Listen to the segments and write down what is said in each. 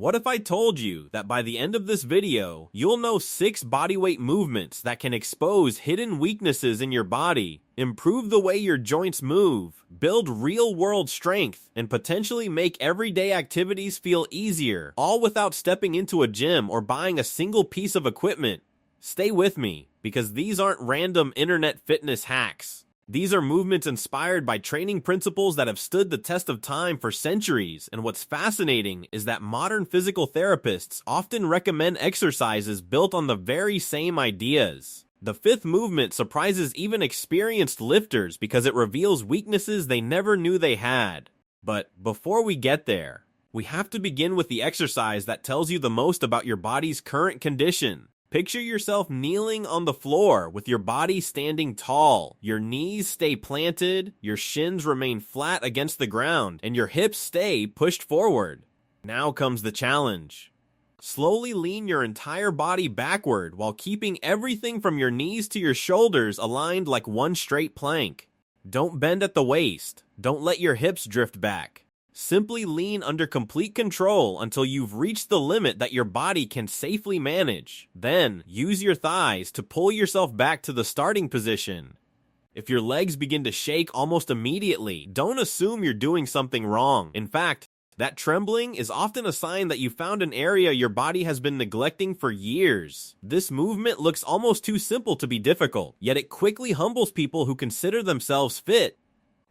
What if I told you that by the end of this video, you'll know 6 bodyweight movements that can expose hidden weaknesses in your body, improve the way your joints move, build real-world strength, and potentially make everyday activities feel easier, all without stepping into a gym or buying a single piece of equipment? Stay with me, because these aren't random internet fitness hacks. These are movements inspired by training principles that have stood the test of time for centuries, and what's fascinating is that modern physical therapists often recommend exercises built on the very same ideas. The 5th movement surprises even experienced lifters because it reveals weaknesses they never knew they had. But before we get there, we have to begin with the exercise that tells you the most about your body's current condition. Picture yourself kneeling on the floor with your body standing tall. Your knees stay planted, your shins remain flat against the ground, and your hips stay pushed forward. Now comes the challenge. Slowly lean your entire body backward while keeping everything from your knees to your shoulders aligned like one straight plank. Don't bend at the waist. Don't let your hips drift back. Simply lean under complete control until you've reached the limit that your body can safely manage. Then, use your thighs to pull yourself back to the starting position. If your legs begin to shake almost immediately, don't assume you're doing something wrong. In fact, that trembling is often a sign that you found an area your body has been neglecting for years. This movement looks almost too simple to be difficult, yet it quickly humbles people who consider themselves fit.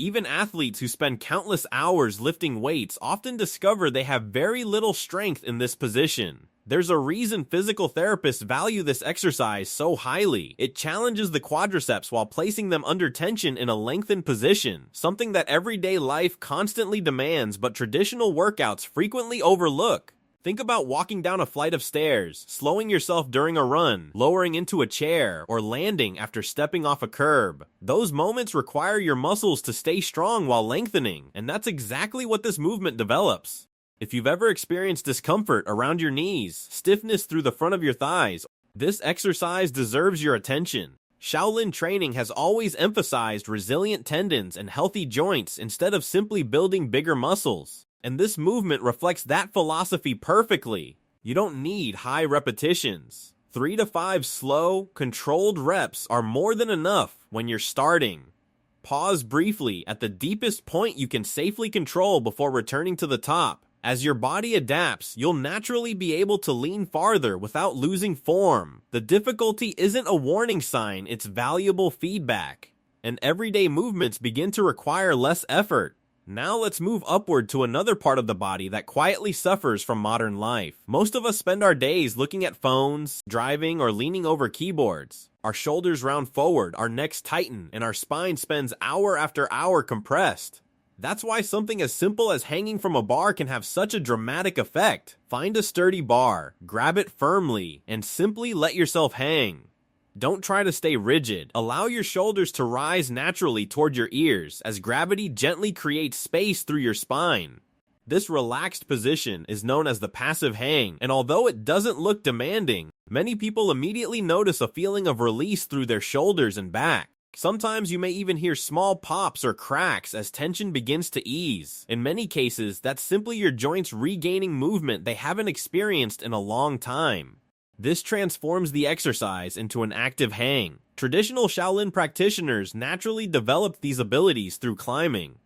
Even athletes who spend countless hours lifting weights often discover they have very little strength in this position. There's a reason physical therapists value this exercise so highly. It challenges the quadriceps while placing them under tension in a lengthened position, something that everyday life constantly demands but traditional workouts frequently overlook. Think about walking down a flight of stairs, slowing yourself during a run, lowering into a chair, or landing after stepping off a curb. Those moments require your muscles to stay strong while lengthening, and that's exactly what this movement develops. If you've ever experienced discomfort around your knees, stiffness through the front of your thighs, this exercise deserves your attention. Shaolin training has always emphasized resilient tendons and healthy joints instead of simply building bigger muscles. And this movement reflects that philosophy perfectly. You don't need high repetitions. 3 to 5 slow, controlled reps are more than enough when you're starting. Pause briefly at the deepest point you can safely control before returning to the top. As your body adapts, you'll naturally be able to lean farther without losing form. The difficulty isn't a warning sign, it's valuable feedback. And everyday movements begin to require less effort. Now let's move upward to another part of the body that quietly suffers from modern life. Most of us spend our days looking at phones, driving, or leaning over keyboards. Our shoulders round forward, our necks tighten, and our spine spends hour after hour compressed. That's why something as simple as hanging from a bar can have such a dramatic effect. Find a sturdy bar, grab it firmly, and simply let yourself hang. Don't try to stay rigid. Allow your shoulders to rise naturally toward your ears as gravity gently creates space through your spine. This relaxed position is known as the passive hang, and although it doesn't look demanding, many people immediately notice a feeling of release through their shoulders and back. Sometimes you may even hear small pops or cracks as tension begins to ease. In many cases, that's simply your joints regaining movement they haven't experienced in a long time. This transforms the exercise into an active hang. Traditional Shaolin practitioners naturally developed these abilities through climbing,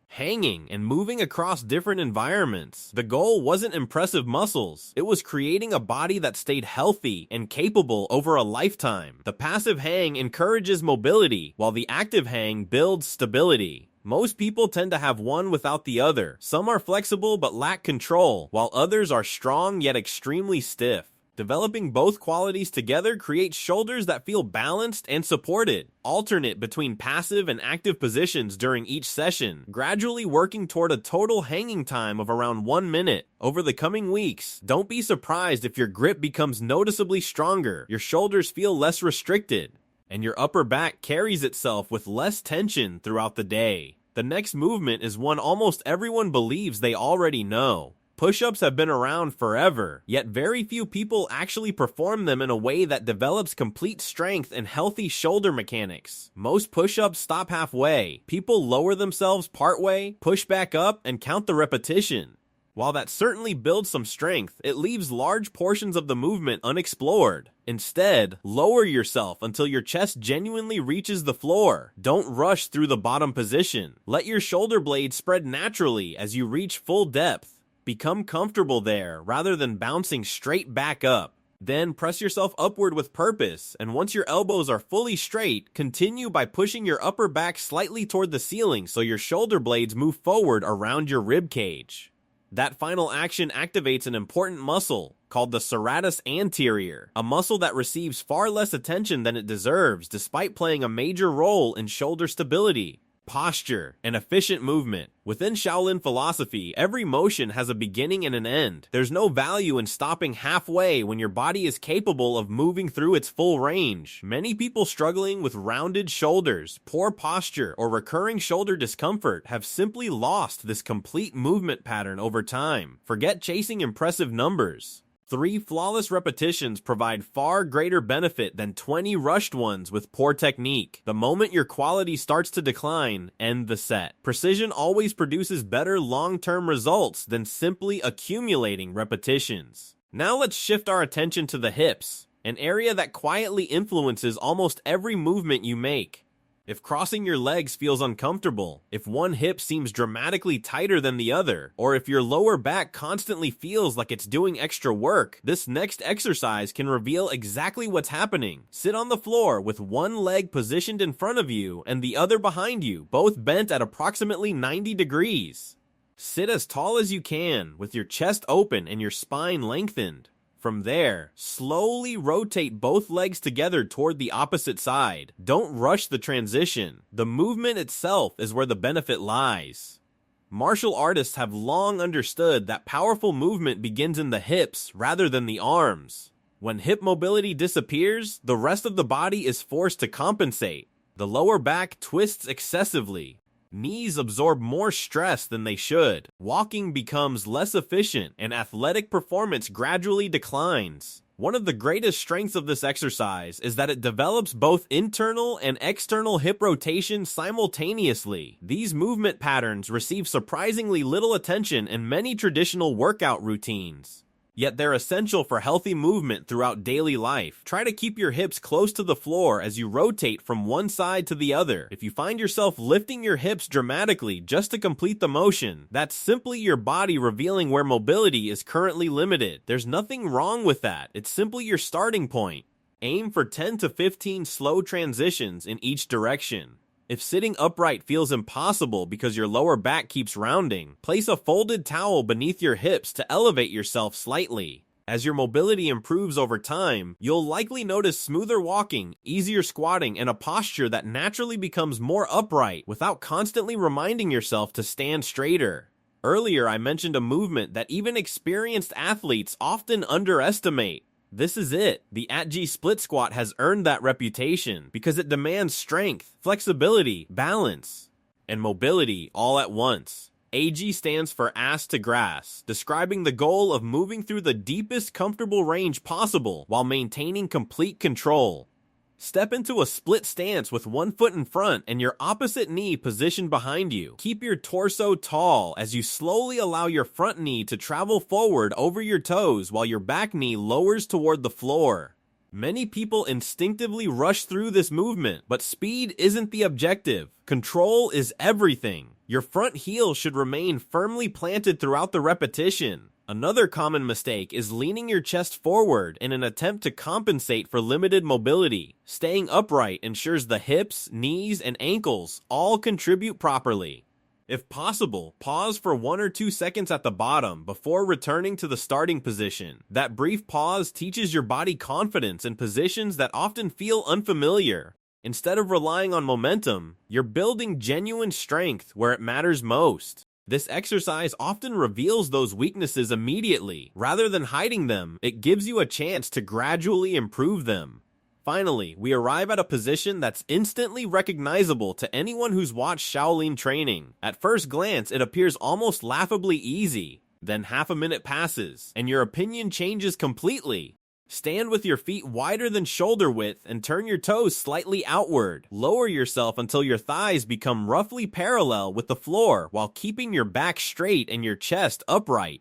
hanging, and moving across different environments. The goal wasn't impressive muscles, it was creating a body that stayed healthy and capable over a lifetime. The passive hang encourages mobility, while the active hang builds stability. Most people tend to have one without the other. Some are flexible but lack control, while others are strong yet extremely stiff. Developing both qualities together creates shoulders that feel balanced and supported. Alternate between passive and active positions during each session, gradually working toward a total hanging time of around 1 minute. Over the coming weeks, don't be surprised if your grip becomes noticeably stronger, your shoulders feel less restricted, and your upper back carries itself with less tension throughout the day. The next movement is one almost everyone believes they already know. Push-ups have been around forever, yet very few people actually perform them in a way that develops complete strength and healthy shoulder mechanics. Most push-ups stop halfway. People lower themselves partway, push back up, and count the repetition. While that certainly builds some strength, it leaves large portions of the movement unexplored. Instead, lower yourself until your chest genuinely reaches the floor. Don't rush through the bottom position. Let your shoulder blades spread naturally as you reach full depth. Become comfortable there rather than bouncing straight back up. Then press yourself upward with purpose, and once your elbows are fully straight, continue by pushing your upper back slightly toward the ceiling so your shoulder blades move forward around your rib cage. That final action activates an important muscle called the serratus anterior, a muscle that receives far less attention than it deserves despite playing a major role in shoulder stability, posture, and efficient movement. Within Shaolin philosophy, every motion has a beginning and an end. There's no value in stopping halfway when your body is capable of moving through its full range. Many people struggling with rounded shoulders, poor posture, or recurring shoulder discomfort have simply lost this complete movement pattern over time. Forget chasing impressive numbers. 3 flawless repetitions provide far greater benefit than 20 rushed ones with poor technique. The moment your quality starts to decline, end the set. Precision always produces better long-term results than simply accumulating repetitions. Now let's shift our attention to the hips, an area that quietly influences almost every movement you make. If crossing your legs feels uncomfortable, if one hip seems dramatically tighter than the other, or if your lower back constantly feels like it's doing extra work, this next exercise can reveal exactly what's happening. Sit on the floor with one leg positioned in front of you and the other behind you, both bent at approximately 90 degrees. Sit as tall as you can, with your chest open and your spine lengthened. From there, slowly rotate both legs together toward the opposite side. Don't rush the transition. The movement itself is where the benefit lies. Martial artists have long understood that powerful movement begins in the hips rather than the arms. When hip mobility disappears, the rest of the body is forced to compensate. The lower back twists excessively. Knees absorb more stress than they should. Walking becomes less efficient, and athletic performance gradually declines. One of the greatest strengths of this exercise is that it develops both internal and external hip rotation simultaneously. These movement patterns receive surprisingly little attention in many traditional workout routines. Yet they're essential for healthy movement throughout daily life. Try to keep your hips close to the floor as you rotate from one side to the other. If you find yourself lifting your hips dramatically just to complete the motion, that's simply your body revealing where mobility is currently limited. There's nothing wrong with that. It's simply your starting point. Aim for 10 to 15 slow transitions in each direction. If sitting upright feels impossible because your lower back keeps rounding, place a folded towel beneath your hips to elevate yourself slightly. As your mobility improves over time, you'll likely notice smoother walking, easier squatting, and a posture that naturally becomes more upright without constantly reminding yourself to stand straighter. Earlier, I mentioned a movement that even experienced athletes often underestimate. This is it. The At-G split squat has earned that reputation because it demands strength, flexibility, balance, and mobility all at once. AG stands for ass to grass, describing the goal of moving through the deepest comfortable range possible while maintaining complete control. Step into a split stance with one foot in front and your opposite knee positioned behind you. Keep your torso tall as you slowly allow your front knee to travel forward over your toes while your back knee lowers toward the floor. Many people instinctively rush through this movement, but speed isn't the objective. Control is everything. Your front heel should remain firmly planted throughout the repetition. Another common mistake is leaning your chest forward in an attempt to compensate for limited mobility. Staying upright ensures the hips, knees, and ankles all contribute properly. If possible, pause for 1 or 2 seconds at the bottom before returning to the starting position. That brief pause teaches your body confidence in positions that often feel unfamiliar. Instead of relying on momentum, you're building genuine strength where it matters most. This exercise often reveals those weaknesses immediately. Rather than hiding them, it gives you a chance to gradually improve them. Finally, we arrive at a position that's instantly recognizable to anyone who's watched Shaolin training. At first glance, it appears almost laughably easy. Then half a minute passes, and your opinion changes completely. Stand with your feet wider than shoulder width and turn your toes slightly outward. Lower yourself until your thighs become roughly parallel with the floor while keeping your back straight and your chest upright.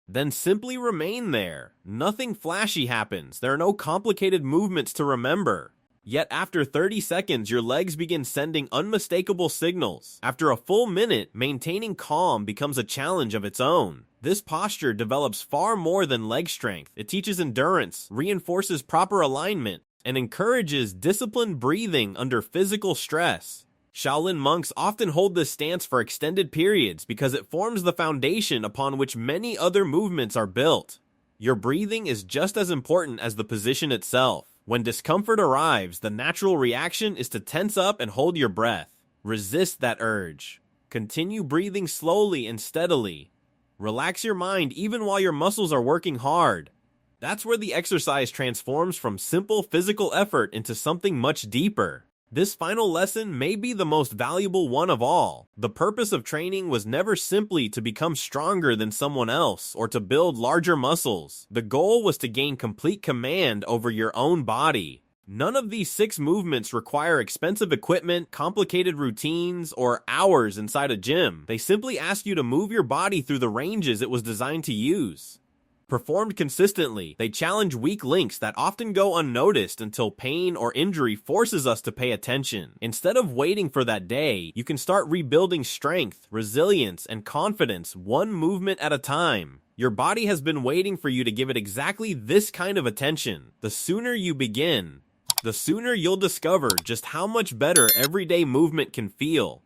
Then simply remain there. Nothing flashy happens. There are no complicated movements to remember. Yet after 30 seconds, your legs begin sending unmistakable signals. After a full minute, maintaining calm becomes a challenge of its own. This posture develops far more than leg strength. It teaches endurance, reinforces proper alignment, and encourages disciplined breathing under physical stress. Shaolin monks often hold this stance for extended periods because it forms the foundation upon which many other movements are built. Your breathing is just as important as the position itself. When discomfort arrives, the natural reaction is to tense up and hold your breath. Resist that urge. Continue breathing slowly and steadily. Relax your mind even while your muscles are working hard. That's where the exercise transforms from simple physical effort into something much deeper. This final lesson may be the most valuable one of all. The purpose of training was never simply to become stronger than someone else or to build larger muscles. The goal was to gain complete command over your own body. None of these 6 movements require expensive equipment, complicated routines, or hours inside a gym. They simply ask you to move your body through the ranges it was designed to use. Performed consistently, they challenge weak links that often go unnoticed until pain or injury forces us to pay attention. Instead of waiting for that day, you can start rebuilding strength, resilience, and confidence one movement at a time. Your body has been waiting for you to give it exactly this kind of attention. The sooner you begin, the sooner you'll discover just how much better everyday movement can feel.